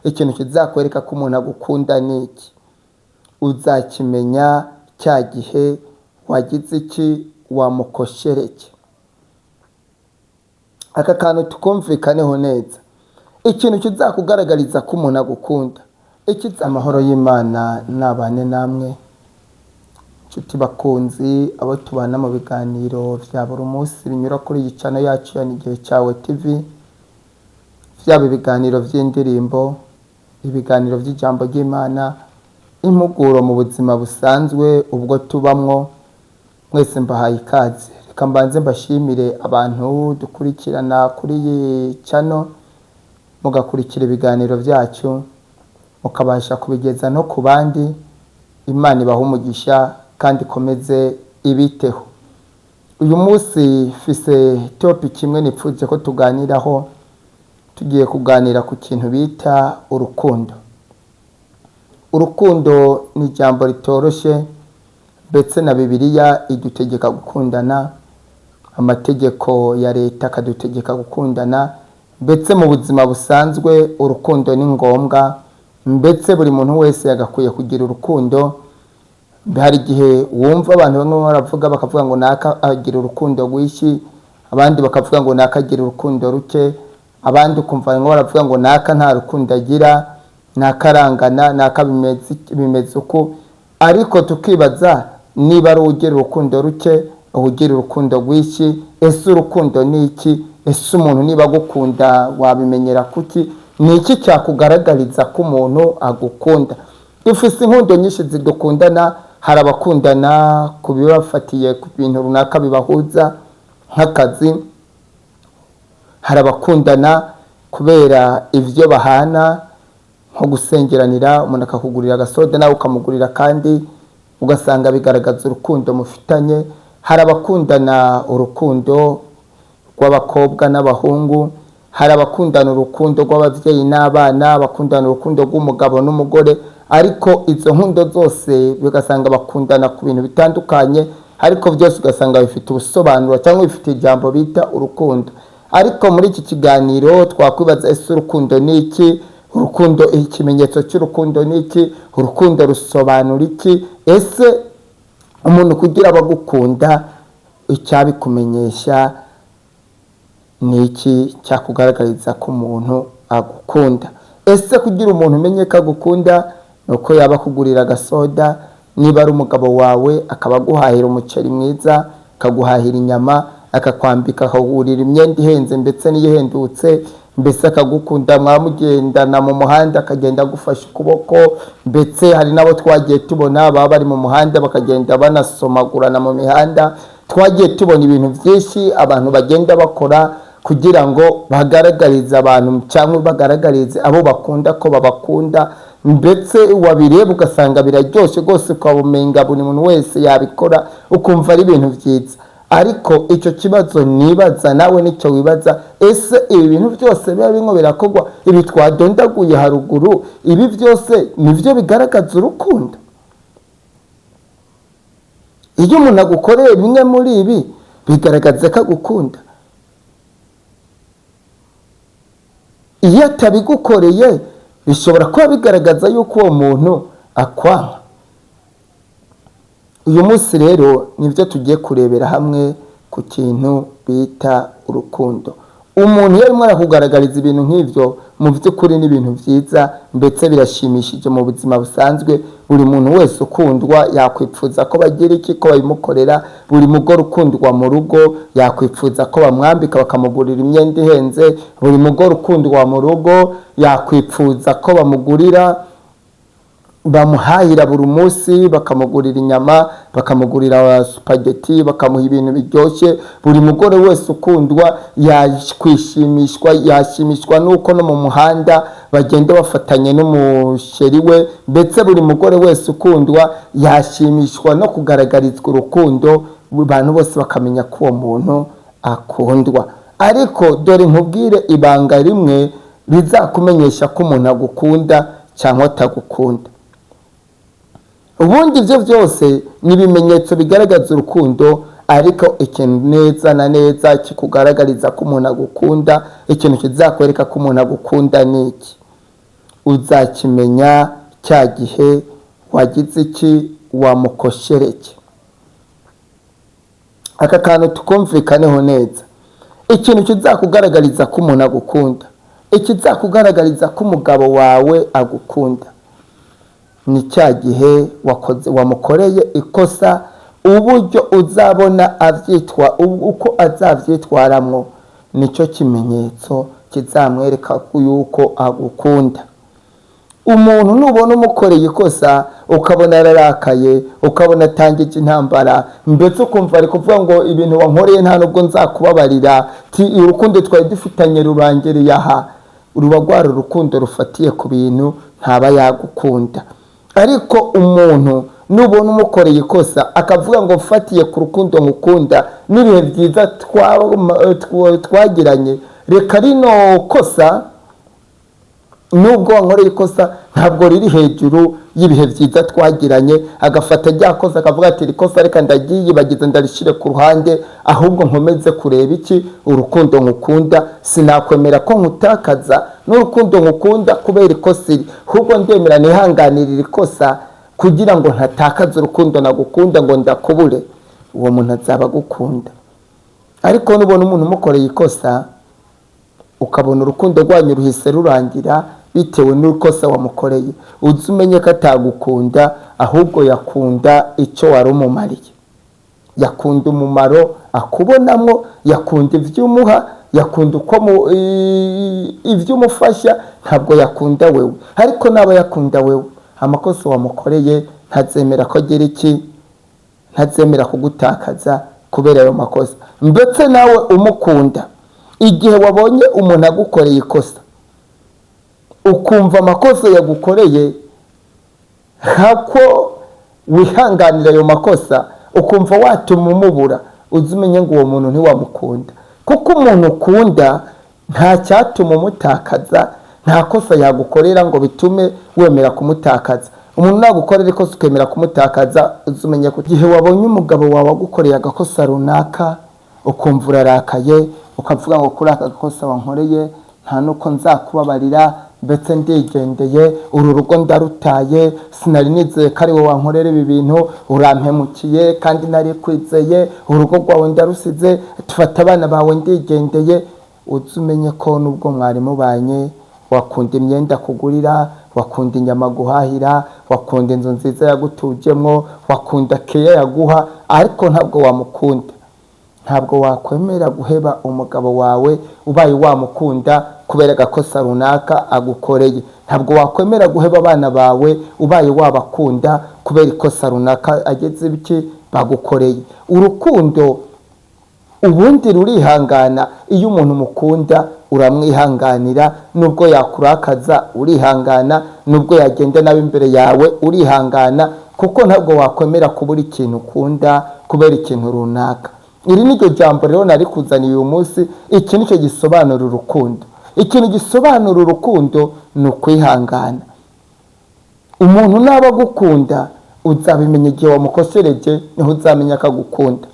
ikintu kizakwereka ko umuntu agukunda niki. Uzakimenya cya gihe wagize iki, wamukoshereke. Aka kantu tukumvikaneho neza. Ikintu kizakugaragariza ko umuntu agukunda. Amahoro y'Imana nabane namwe. Nshuti bakunzi, abo tubana mu biganiro vya buri munsi binyura kuri iyi channel yacu ya Igihe cyawe TV. Vyaba ibiganiro vy'indirimbo, ibiganiro vy'ijambo ry'Imana, impuguro mu buzima busanzwe ubwo tubamwo. Mwese mbahaye ikaze. Reka mbanze mbashimire abantu dukurikirana kuri iyi channel, mugakurikira ibiganiro vyacu, mukabasha kubigeza no ku bandi. Imana ibaha umugisha kandi komeze ibiteho. Uyu munsi fise topic imwe nipfuje ko tuganiraho. Tugiye kuganira ku kintu bita urukundo. Urukundo ni ijambo ritoroshe, ndetse na Bibiliya idutegeka gukundana, amategeko ya leta akadutegeka gukundana, ndetse mu buzima busanzwe urukundo ni ngombwa, ndetse buri muntu wese yagakwiye kugira urukundo. Hari igihe wumva abantu bamwe baravuga bakavuga ngo naka agira urukundo rwishi, abandi bakavuga ngo naka agira urukundo ruke, abandi ukumva ngo baravuga ngo naka nta rukundo agira, nakarangana, naka bimeze uko. Ariko tukibaza niba ari ugira urukundo ruke, ugira urukundo rwishi, ese urukundo ni iki? Ese umuntu niba agukunda wabimenyera kuki? Ni iki cyakugaragariza ko umuntu agukunda? Ifise inkundo nyinshi zidukundana. Hari abakundana kubibafatiye ku bintu runaka bibahuza nk'akazi, hari abakundana kubera ivyo bahana nko gusengeranira, umuntu akakugurira agasoda nawe ukamugurira kandi ugasanga bigaragaza urukundo mufitanye. Hari abakundana urukundo rw'abakobwa n'abahungu, hari abakundana urukundo rw'abavyeyi n'abana, abakundana urukundo rw'umugabo n'umugore. Ariko izo nkundo zose bigasanga bakundana ku bintu bitandukanye, ariko byose ugasanga bifite ubusobanuro cyangwa bifite ijambo bita urukundo. Ariko muri iki kiganiro twakwibaza, ese urukundo ni iki? Urukundo, ikimenyetso cy'urukundo ni iki? Urukundo rusobanura iki? Ese umuntu kugira abagukunda icyabikumenyesha ni iki cyakugaragariza ko umuntu agukunda? Ese kugira umuntu umenye ko agukunda nuko yaba kugurira agasoda, niba ari umugabo wawe akaba guhahira umuceri mwiza, akaguhahira inyama, akakwambika, akagurira imyenda ihenze ndetse n'iyihendutse, mbese akagukunda, mwamugendana mu muhanda akagenda agufasha ukuboko. Ndetse hari nabo twagiye tubona baba bari mu muhanda bakagenda banasomagurana mu mihanda. Twagiye tubona ibintu byinshi abantu bagenda bakora kugira ngo bagaragarize abantu cyangwa bagaragarize abo bakunda ko babakunda. Ndetse wabireba ugasanga biraryoshe rwose, ukabumenga buri muntu wese yabikora, ukumva ari ibintu byiza. Ariko icyo kibazo nibaza nawe nicyo wibaza, ese ibi bintu byose biba birimo birakorwa, ibi twadondaguye haruguru, ibi byose nivyo bigaragaza urukundo? Iyo umuntu agukoreye bimwe muri ibi bigaragaza ko agukunda. Iyo atabigukoreye bishobora kuba bigaragaza yuko uwo muntu akwanga. Uyu munsi rero nivyo tugiye kurebera hamwe ku kintu bita urukundo. Umuntu yarimo arakugaragariza ibintu nk'ivyo, mu by'ukuri ni ibintu byiza ndetse birashimishije mu buzima busanzwe. Buri muntu wese ukundwa yakwipfuza ko bagira iki, ko babimukorera. Buri mugore ukundwa mu rugo yakwipfuza ko bamwambika bakamugurira imyenda ihenze. Buri mugore ukundwa mu rugo yakwipfuza ko bamugurira, bamuhahira buri munsi, bakamugurira inyama, bakamugurira spaghetti, bakamuha ibintu biryoshye. Buri mugore wese ukundwa yashimishwa nuko no mu muhanda bagenda bafatanye n'umusheri we. Ndetse buri mugore wese ukundwa yashimishwa no kugaragarizwa urukundo, abantu bose bakamenya ko uwo muntu akundwa. Ariko dore nkubwire ibanga rimwe bizakumenyesha ko umuntu agukunda cyangwa atagukunda. Ubundi ibyo byose ni ibimenyetso bigaragaza urukundo, ariko ikintu neza na neza kikugaragariza ko umuntu agukunda, ikintu kizakwereka ko umuntu agukunda ni iki? uzakimenya cya gihe wagize iki, wamukoshereke. Aka kantu tukumvikaneho neza. Ikintu kizakugaragariza ko umuntu agukunda, ikizakugaragariza ko umugabo wawe agukunda, ni cya gihe wamukoreye ikosa, uburyo uzabona uko azavyitwaramwo nicyo kimenyetso kizamwereka yuko agukunda. Umuntu nubona umukoreye ikosa ukabona ararakaye, ukabona atangije intambara, mbese ukumva ari kuvuga ngo ibintu wankoreye nta nubwo nzakubabarira, urukundo twari dufitanye rurangereye aha, ruba rwari urukundo rufatiye ku bintu, ntaba yagukunda. Ariko umuntu nubona umukoreye ikosa akavuga ngo mfatiye ku rukundo ngukunda n'ibihe byiza twagiranye, reka rino kosa nubwo wankoreye ikosa ntabwo riri hejuru y'ibihe byiza twagiranye, agafata rya kosa akavuga ati rikosa reka ndagiyibagiza ndarishire ku ruhande, ahubwo nkomeze kureba iki, urukundo ngukunda, sinakwemera ko nkutakaza n'urukundo ngukunda kubera ikosa iri, ahubwo ndemera nihanganirira ikosa kugira ngo ntatakaze urukundo nagukunda ngo ndakubure. Uwo muntu azaba agukunda. Ariko nubona umuntu umukoreye ikosa ukabona urukundo rwanyu ruhise rurangira bitewe n'ukosa wamukoreye, uzumenye ko atagukunda, ahubwo yakunda icyo wari umumariye, yakunda umumaro akubonamwo, yakunda ivyumuha, yakunda uko ivyumufasha, ntabwo yakunda wewe. Ariko naba yakunda wewe, amakosa wamukoreye ntazemera ko agira iki, ntazemera kugutakaza kubera ayo makosa. Ndetse nawe umukunda, igihe wabonye umuntu agukoreye ikosa ukumva amakosa yagukoreye hako wihanganira ayo makosa, ukumva watuma umubura, uzumenye ngo uwo muntu ntiwamukunda. Kuko umuntu ukunda nta cyatuma umutakaza, nta kosa yagukorera ngo bitume wemera kumutakaza. Umuntu nagukorera ikosa ukemera kumutakaza, uzumenye ko igihe wabonye umugabo wawe agukoreye agakosa runaka ukumva urarakaye, ukavuga ngo kuri aka gakosa wankoreye nta nuko nzakubabarira, mbetse ndigendeye, uru rugo ndarutaye, sinari nizeye ko ari wowe wankorera ibi bintu, urampemukiye kandi nari kwizeye, urugo rwawe ndarusize, tufata abana bawe ndigendeye. Uzumenye ko nubwo mwari mubanye, wakunda imyenda kugurira, wakunda inyama guhahira, wakunda inzu nziza yagutujemwo, wakunda keya yaguha, ariko ntabwo wamukunda. Ntabwo wakwemera guheba umugabo wawe ubaye wamukunda kubera agakosa runaka agukoreye. Ntabwo wakwemera guheba abana bawe ubaye wabakunda kubera ikosa runaka ageze biki bagukoreye. Urukundo ubundi rurihangana, iyo umuntu mukunda uramwihanganira, nubwo yakurakaza urihangana, nubwo yagenda nabi imbere yawe urihangana, kuko ntabwo wakwemera kubura ikintu ukunda kubera ikintu runaka. Iri niryo jambo rero nari kuzaniye uyu munsi. Iki nicyo gisobanura urukundo. Ikintu gisobanura urukundo ni ukwihangana. Umuntu naba agukunda uzabimenya igihe wamukosereje, niho uzamenya ko agukunda.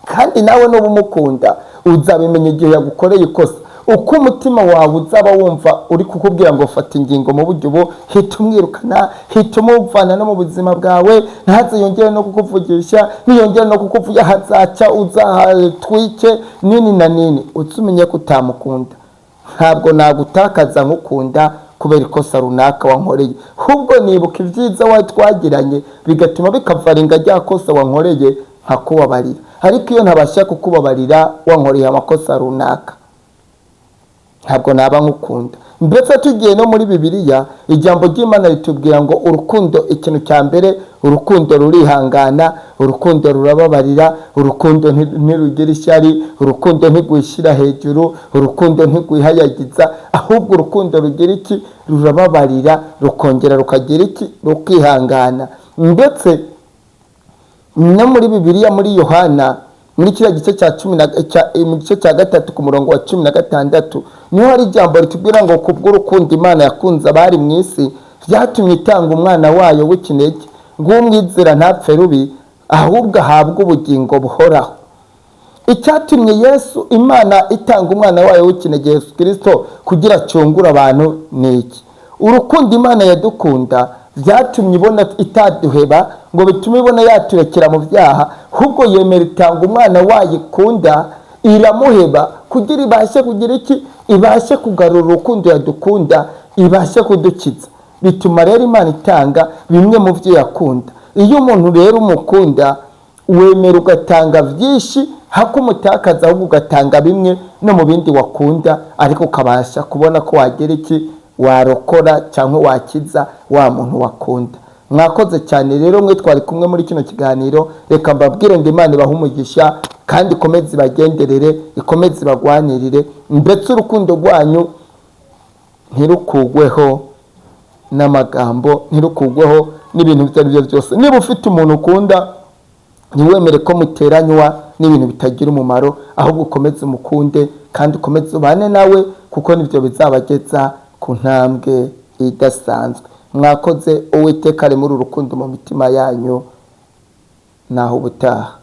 Kandi nawe nuba umukunda uzabimenya igihe yagukoreye ikosa. Uko umutima wawe uzaba wumva uri kukubwira ngo fata ingingo mu buryo ubu, hita umwirukana, hita umuvana no mu buzima bwawe, ntaze yongere no kukuvugisha, niyongere no kukuvuga hazaca uzahatwike nini na nini, uzumenye ko utamukunda. Ntabwo nagutakaza nkukunda kubera ikosa runaka wankoreye, ahubwo nibuka ibyiza watwagiranye bigatuma bikavaringa rya kosa wankoreye nkakubabarira. Ariko iyo ntabasha kukubabarira wankoreye amakosa runaka, ntabwo naba nkukunda. Mbese tugiye no muri Bibiliya, ijambo ry'Imana ritubwira ngo urukundo, ikintu cya mbere, urukundo rurihangana, urukundo rurababarira, urukundo ntirugira ishyari, urukundo ntigwishyira hejuru, urukundo ntigwihayagiza, ahubwo urukundo rugira iki, rurababarira, rukongera rukagira iki, rukihangana. Ndetse no muri Bibiliya, muri Yohana, muri kiriya gice mu gice cya 3 ku murongo wa 16 niho hari ijambo ritubwira ngo kubw'urukundo Imana yakunze abari mu isi byatumye itanga umwana wayo w'ikinege, ngo umwizera ntapfe rubi, ahubwo ahabwe ubugingo buhoraho. Icyatumye Imana itanga umwana wayo w'ikinege Yesu Kristo kugira acungure abantu ni iki? urukundo Imana yadukunda byatumye ibona itaduheba ngo bitume ibona yaturekera mu byaha, ahubwo yemera itanga umwana wayikunda iramuheba kugira ibashe kugira iki, ibashe kugarura urukundo yadukunda, ibashe kudukiza. Bituma rero Imana itanga bimwe mu byo yakunda. Iyo umuntu rero umukunda wemera ugatanga byinshi, hako umutakaza ahubwo ugatanga bimwe no mu bindi wakunda, ariko ukabasha kubona ko wagera iki, warokora cyangwa wakiza wa muntu wakunda. Mwakoze cyane rero mwe twari kumwe muri kino kiganiro. Reka mbabwire ngo Imana ibahe umugisha kandi ikomeze ibagenderere, ikomeze ibagwanirire, ndetse urukundo rwanyu ntirukugweho n'amagambo, ntirukugweho n'ibintu ibyo ari byo byose. Niba ufite umuntu ukunda, ntiwemere ko muteranywa n'ibintu bitagira umumaro, ahubwo ukomeze umukunde kandi ukomeze ubane nawe, kuko nibyo bizabageza ku ntambwe idasanzwe. Mwakoze. Uwiteka ari muri urukundo mu mitima yanyu. Naho ubutaha.